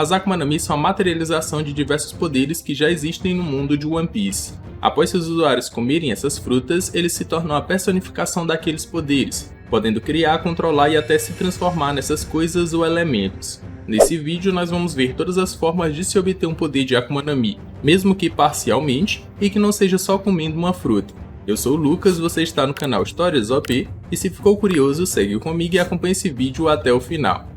As Akuma no Mi são a materialização de diversos poderes que já existem no mundo de One Piece. Após seus usuários comerem essas frutas, eles se tornam a personificação daqueles poderes, podendo criar, controlar e até se transformar nessas coisas ou elementos. Nesse vídeo nós vamos ver todas as formas de se obter um poder de Akuma no Mi, mesmo que parcialmente, e que não seja só comendo uma fruta. Eu sou o Lucas, você está no canal Histórias OP, e se ficou curioso, segue comigo e acompanhe esse vídeo até o final.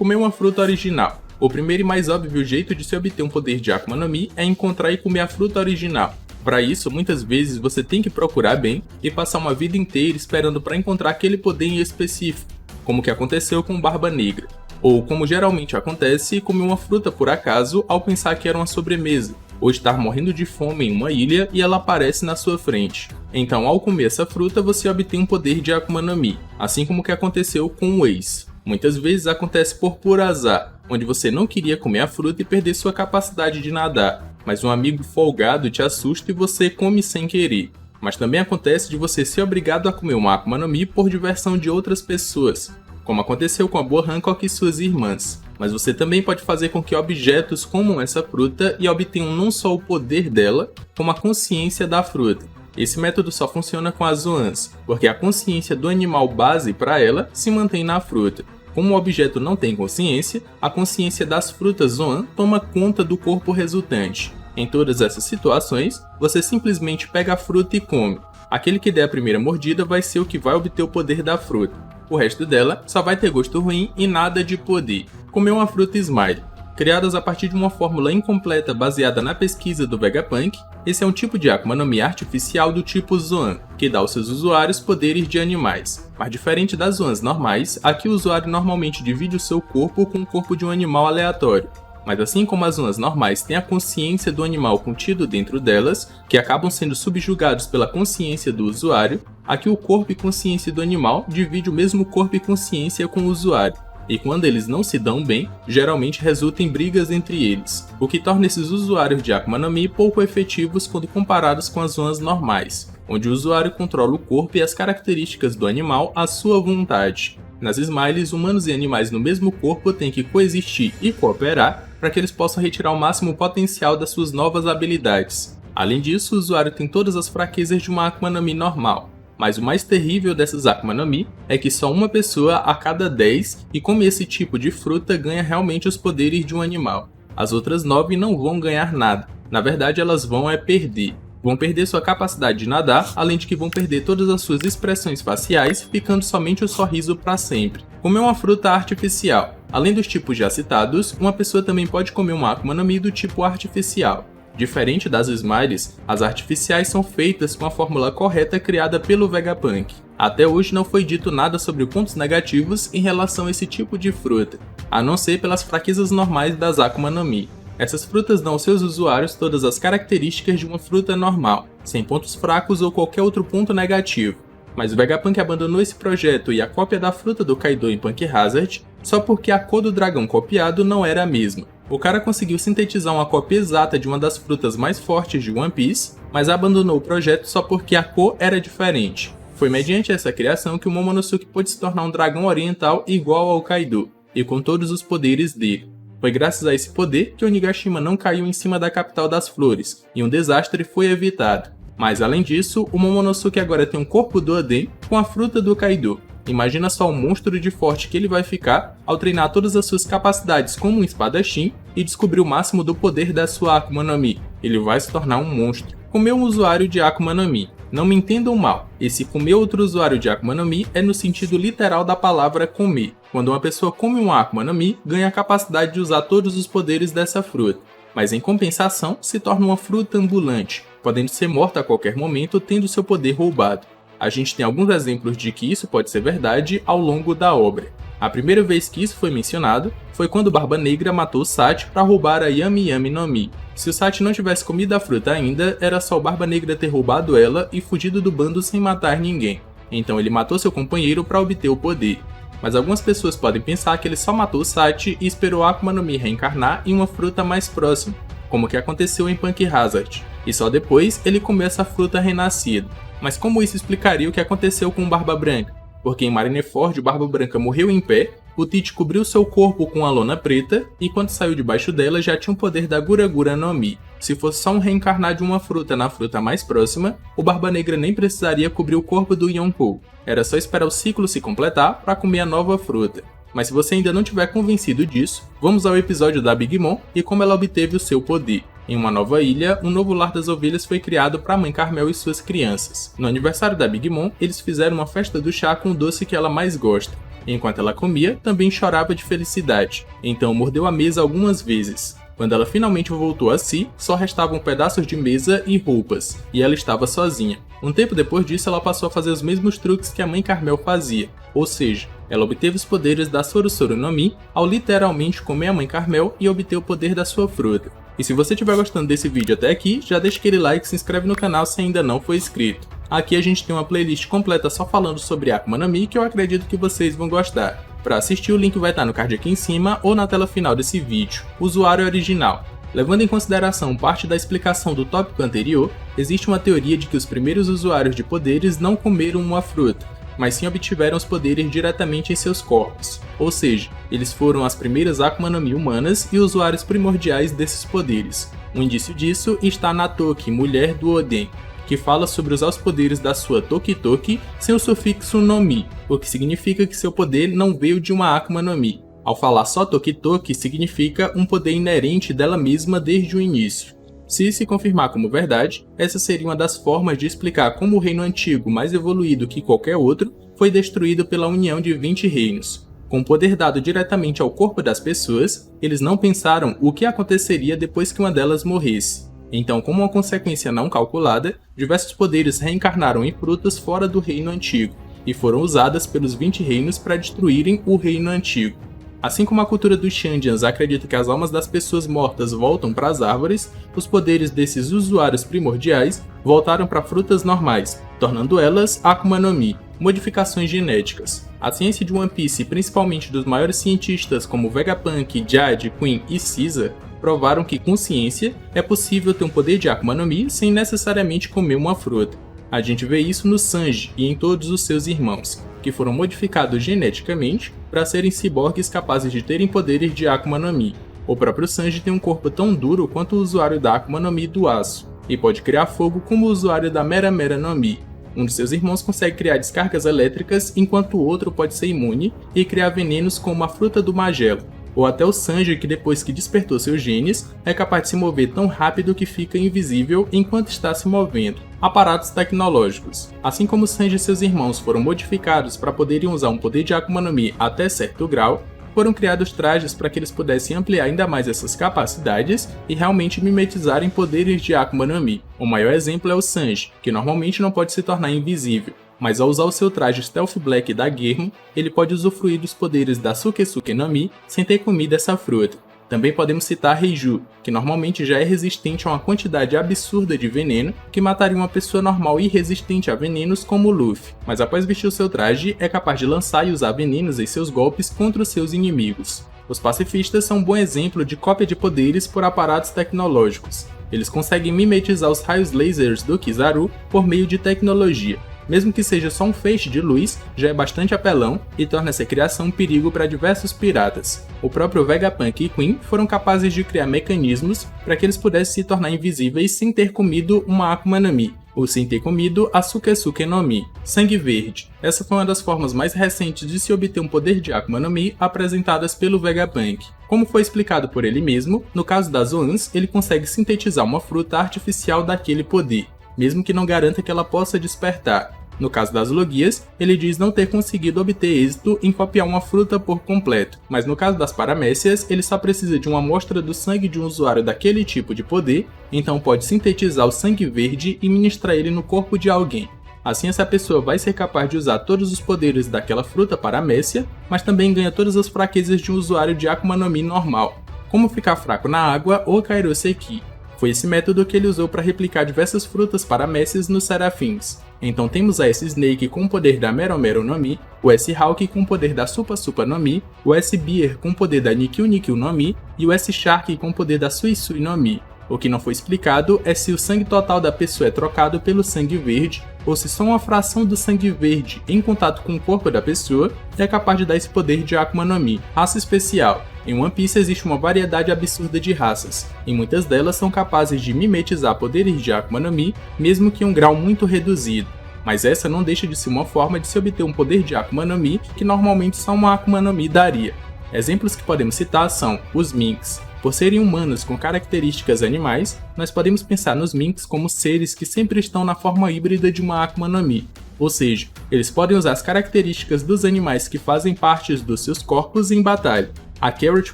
Comer uma fruta original. O primeiro e mais óbvio jeito de se obter um poder de Akuma no Mi é encontrar e comer a fruta original. Para isso, muitas vezes você tem que procurar bem e passar uma vida inteira esperando para encontrar aquele poder em específico, como que aconteceu com Barba Negra. Ou, como geralmente acontece, comer uma fruta por acaso ao pensar que era uma sobremesa, ou estar morrendo de fome em uma ilha e ela aparece na sua frente. Então, ao comer essa fruta, você obtém um poder de Akuma no Mi, assim como que aconteceu com o Ace. Muitas vezes acontece por puro azar, onde você não queria comer a fruta e perder sua capacidade de nadar, mas um amigo folgado te assusta e você come sem querer. Mas também acontece de você ser obrigado a comer uma Akuma no Mi por diversão de outras pessoas, como aconteceu com a Boa Hancock e suas irmãs. Mas você também pode fazer com que objetos comam essa fruta e obtenham não só o poder dela, como a consciência da fruta. Esse método só funciona com as Zoans, porque a consciência do animal base para ela se mantém na fruta. Como o objeto não tem consciência, a consciência das frutas Zoan toma conta do corpo resultante. Em todas essas situações, você simplesmente pega a fruta e come. Aquele que der a primeira mordida vai ser o que vai obter o poder da fruta. O resto dela só vai ter gosto ruim e nada de poder. Comer uma fruta Smile. Criadas a partir de uma fórmula incompleta baseada na pesquisa do Vegapunk, esse é um tipo de Akuma no Mi artificial do tipo Zoan, que dá aos seus usuários poderes de animais. Mas diferente das Zoans normais, aqui o usuário normalmente divide o seu corpo com o corpo de um animal aleatório. Mas assim como as Zoans normais têm a consciência do animal contido dentro delas, que acabam sendo subjugados pela consciência do usuário, aqui o corpo e consciência do animal divide o mesmo corpo e consciência com o usuário. E quando eles não se dão bem, geralmente resulta em brigas entre eles, o que torna esses usuários de Akuma no Mi pouco efetivos quando comparados com as Zoans normais, onde o usuário controla o corpo e as características do animal à sua vontade. Nas Smiles, humanos e animais no mesmo corpo têm que coexistir e cooperar para que eles possam retirar o máximo potencial das suas novas habilidades. Além disso, o usuário tem todas as fraquezas de uma Akuma no Mi normal. Mas o mais terrível dessas Akuma no Mi é que só uma pessoa a cada 10 que come esse tipo de fruta ganha realmente os poderes de um animal. As outras 9 não vão ganhar nada. Na verdade, elas vão perder. Vão perder sua capacidade de nadar, além de que vão perder todas as suas expressões faciais, ficando somente o sorriso para sempre. Comer uma fruta artificial. Além dos tipos já citados, uma pessoa também pode comer uma Akuma no Mi do tipo artificial. Diferente das Smiles, as artificiais são feitas com a fórmula correta criada pelo Vegapunk. Até hoje não foi dito nada sobre pontos negativos em relação a esse tipo de fruta, a não ser pelas fraquezas normais das Akuma no Mi. Essas frutas dão aos seus usuários todas as características de uma fruta normal, sem pontos fracos ou qualquer outro ponto negativo. Mas o Vegapunk abandonou esse projeto e a cópia da fruta do Kaido em Punk Hazard só porque a cor do dragão copiado não era a mesma. O cara conseguiu sintetizar uma cópia exata de uma das frutas mais fortes de One Piece, mas abandonou o projeto só porque a cor era diferente. Foi mediante essa criação que o Momonosuke pôde se tornar um dragão oriental igual ao Kaido, e com todos os poderes dele. Foi graças a esse poder que Onigashima não caiu em cima da capital das flores, e um desastre foi evitado. Mas além disso, o Momonosuke agora tem um corpo do Oden com a fruta do Kaido. Imagina só o monstro de forte que ele vai ficar ao treinar todas as suas capacidades como um espadachim e descobrir o máximo do poder da sua Akuma no Mi. Ele vai se tornar um monstro. Comer um usuário de Akuma no Mi. Não me entendam mal, esse comer outro usuário de Akuma no Mi é no sentido literal da palavra comer. Quando uma pessoa come um Akuma no Mi, ganha a capacidade de usar todos os poderes dessa fruta. Mas em compensação, se torna uma fruta ambulante, podendo ser morta a qualquer momento tendo seu poder roubado. A gente tem alguns exemplos de que isso pode ser verdade ao longo da obra. A primeira vez que isso foi mencionado foi quando Barba Negra matou Sati para roubar a Yami Yami no Mi. Se o Sati não tivesse comido a fruta ainda, era só o Barba Negra ter roubado ela e fugido do bando sem matar ninguém. Então ele matou seu companheiro para obter o poder. Mas algumas pessoas podem pensar que ele só matou Sati e esperou a Akuma no Mi reencarnar em uma fruta mais próxima, como o que aconteceu em Punk Hazard, e só depois ele comeu essa fruta renascida. Mas como isso explicaria o que aconteceu com o Barba Branca? Porque em Marineford o Barba Branca morreu em pé, Putit cobriu seu corpo com a lona preta, e quando saiu debaixo dela já tinha o poder da Gura Gura no Mi. Se fosse só um reencarnar de uma fruta na fruta mais próxima, o Barba Negra nem precisaria cobrir o corpo do Yonkou. Era só esperar o ciclo se completar para comer a nova fruta. Mas se você ainda não tiver convencido disso, vamos ao episódio da Big Mom e como ela obteve o seu poder. Em uma nova ilha, um novo lar das ovelhas foi criado para a mãe Carmel e suas crianças. No aniversário da Big Mom, eles fizeram uma festa do chá com o doce que ela mais gosta. Enquanto ela comia, também chorava de felicidade, então mordeu a mesa algumas vezes. Quando ela finalmente voltou a si, só restavam pedaços de mesa e roupas, e ela estava sozinha. Um tempo depois disso, ela passou a fazer os mesmos truques que a mãe Carmel fazia, ou seja, ela obteve os poderes da Soro Soro no Mi ao literalmente comer a mãe Carmel e obter o poder da sua fruta. E se você estiver gostando desse vídeo até aqui, já deixa aquele like e se inscreve no canal se ainda não for inscrito. Aqui a gente tem uma playlist completa só falando sobre Akuma no Mi que eu acredito que vocês vão gostar. Para assistir, o link vai estar no card aqui em cima ou na tela final desse vídeo. Usuário original. Levando em consideração parte da explicação do tópico anterior, existe uma teoria de que os primeiros usuários de poderes não comeram uma fruta, mas sim obtiveram os poderes diretamente em seus corpos. Ou seja, eles foram as primeiras Akuma no Mi humanas e usuários primordiais desses poderes. Um indício disso está na Toki, mulher do Oden, que fala sobre usar os poderes da sua Toki Toki sem o sufixo no Mi, o que significa que seu poder não veio de uma Akuma no Mi. Ao falar só Toki Toki, significa um poder inerente dela mesma desde o início. Se se confirmar como verdade, essa seria uma das formas de explicar como o reino antigo, mais evoluído que qualquer outro, foi destruído pela união de 20 reinos. Com o poder dado diretamente ao corpo das pessoas, eles não pensaram o que aconteceria depois que uma delas morresse. Então, como uma consequência não calculada, diversos poderes reencarnaram em frutas fora do reino antigo, e foram usadas pelos 20 reinos para destruírem o reino antigo. Assim como a cultura dos Shandians acredita que as almas das pessoas mortas voltam para as árvores, os poderes desses usuários primordiais voltaram para frutas normais, tornando elas Akuma no Mi, modificações genéticas. A ciência de One Piece, principalmente dos maiores cientistas como Vegapunk, Jade, Queen e Caesar, provaram que com ciência é possível ter um poder de Akuma no Mi sem necessariamente comer uma fruta. A gente vê isso no Sanji e em todos os seus irmãos, que foram modificados geneticamente para serem ciborgues capazes de terem poderes de Akuma no Mi. O próprio Sanji tem um corpo tão duro quanto o usuário da Akuma no Mi do aço, e pode criar fogo como o usuário da Mera Mera no Mi. Um de seus irmãos consegue criar descargas elétricas, enquanto o outro pode ser imune e criar venenos como a fruta do Magelo. Ou até o Sanji, que depois que despertou seus genes, é capaz de se mover tão rápido que fica invisível enquanto está se movendo. Aparatos tecnológicos. Assim como Sanji e seus irmãos foram modificados para poderem usar um poder de Akuma no Mi até certo grau, foram criados trajes para que eles pudessem ampliar ainda mais essas capacidades e realmente mimetizarem poderes de Akuma no Mi. O maior exemplo é o Sanji, que normalmente não pode se tornar invisível, mas ao usar o seu traje Stealth Black da Germo, ele pode usufruir dos poderes da Sukesuke no Mi sem ter comido essa fruta. Também podemos citar Reiju, que normalmente já é resistente a uma quantidade absurda de veneno que mataria uma pessoa normal e resistente a venenos como Luffy, mas após vestir o seu traje é capaz de lançar e usar venenos em seus golpes contra os seus inimigos. Os pacifistas são um bom exemplo de cópia de poderes por aparatos tecnológicos. Eles conseguem mimetizar os raios lasers do Kizaru por meio de tecnologia. Mesmo que seja só um feixe de luz, já é bastante apelão e torna essa criação um perigo para diversos piratas. O próprio Vegapunk e Queen foram capazes de criar mecanismos para que eles pudessem se tornar invisíveis sem ter comido uma Akuma no Mi, ou sem ter comido a Sukesuke no Mi, sangue verde. Essa foi uma das formas mais recentes de se obter um poder de Akuma no Mi apresentadas pelo Vegapunk. Como foi explicado por ele mesmo, no caso das Zoans, ele consegue sintetizar uma fruta artificial daquele poder, mesmo que não garanta que ela possa despertar. No caso das Logias, ele diz não ter conseguido obter êxito em copiar uma fruta por completo, mas no caso das Paramécias, ele só precisa de uma amostra do sangue de um usuário daquele tipo de poder, então pode sintetizar o sangue verde e ministrar ele no corpo de alguém. Assim essa pessoa vai ser capaz de usar todos os poderes daquela fruta Paramécia, mas também ganha todas as fraquezas de um usuário de Akuma no Mi normal, como ficar fraco na água ou Kairoseki. Foi esse método que ele usou para replicar diversas frutas Paramécias nos Serafins. Então temos a S-Snake com o poder da Mero Mero no Mi, o S-Hawk com o poder da Supa Supa no Mi, o S-Bear com o poder da Nikyu Nikyu no Mi e o S-Shark com o poder da Sui Sui no Mi. O que não foi explicado é se o sangue total da pessoa é trocado pelo sangue verde, ou se só uma fração do sangue verde em contato com o corpo da pessoa é capaz de dar esse poder de Akuma no Mi. Raça especial. Em One Piece existe uma variedade absurda de raças, e muitas delas são capazes de mimetizar poderes de Akuma no Mi, mesmo que em um grau muito reduzido. Mas essa não deixa de ser uma forma de se obter um poder de Akuma no Mi que normalmente só uma Akuma no Mi daria. Exemplos que podemos citar são os Minks. Por serem humanos com características animais, nós podemos pensar nos Minks como seres que sempre estão na forma híbrida de uma Akuma no Mi. Ou seja, eles podem usar as características dos animais que fazem parte dos seus corpos em batalha. A Carrot,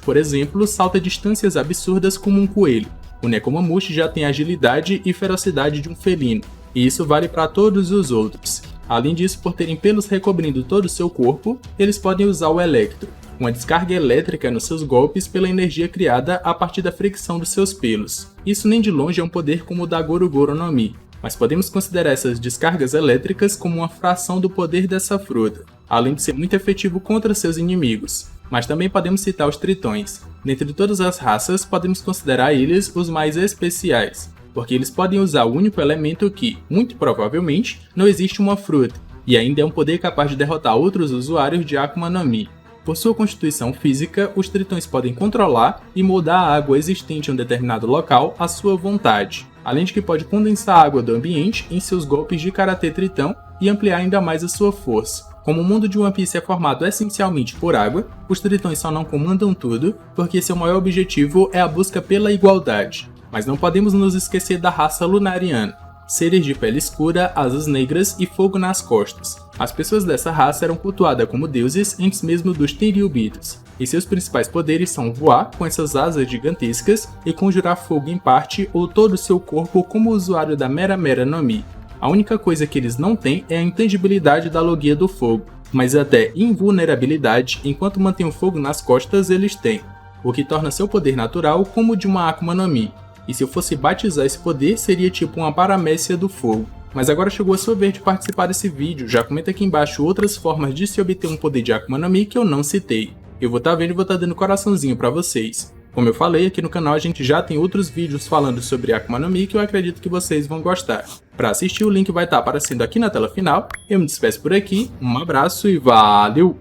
por exemplo, salta distâncias absurdas como um coelho. O Nekomamushi já tem a agilidade e ferocidade de um felino, e isso vale para todos os outros. Além disso, por terem pelos recobrindo todo o seu corpo, eles podem usar o Electro, uma descarga elétrica nos seus golpes pela energia criada a partir da fricção dos seus pelos. Isso nem de longe é um poder como o da Gorogoro no Mi, mas podemos considerar essas descargas elétricas como uma fração do poder dessa fruta, além de ser muito efetivo contra seus inimigos. Mas também podemos citar os tritões. Dentre todas as raças, podemos considerar eles os mais especiais, porque eles podem usar o único elemento que, muito provavelmente, não existe uma fruta, e ainda é um poder capaz de derrotar outros usuários de Akuma no Mi. Por sua constituição física, os tritões podem controlar e moldar a água existente em um determinado local à sua vontade, além de que pode condensar a água do ambiente em seus golpes de Karatê Tritão e ampliar ainda mais a sua força. Como o mundo de One Piece é formado essencialmente por água, os tritões só não comandam tudo, porque seu maior objetivo é a busca pela igualdade. Mas não podemos nos esquecer da raça Lunariana, seres de pele escura, asas negras e fogo nas costas. As pessoas dessa raça eram cultuadas como deuses antes mesmo dos Tenryubitos, e seus principais poderes são voar com essas asas gigantescas e conjurar fogo em parte ou todo o seu corpo como o usuário da Mera Mera no Mi. A única coisa que eles não têm é a intangibilidade da Logia do Fogo, mas até invulnerabilidade enquanto mantém o fogo nas costas eles têm, o que torna seu poder natural como o de uma Akuma no Mi. E se eu fosse batizar esse poder, seria tipo uma paramécia do fogo. Mas agora chegou a sua vez de participar desse vídeo, já comenta aqui embaixo outras formas de se obter um poder de Akuma no Mi que eu não citei. Eu vou estar vendo e vou estar dando coraçãozinho pra vocês. Como eu falei, aqui no canal a gente já tem outros vídeos falando sobre Akuma no Mi que eu acredito que vocês vão gostar. Para assistir, o link vai estar aparecendo aqui na tela final. Eu me despeço por aqui, um abraço e valeu!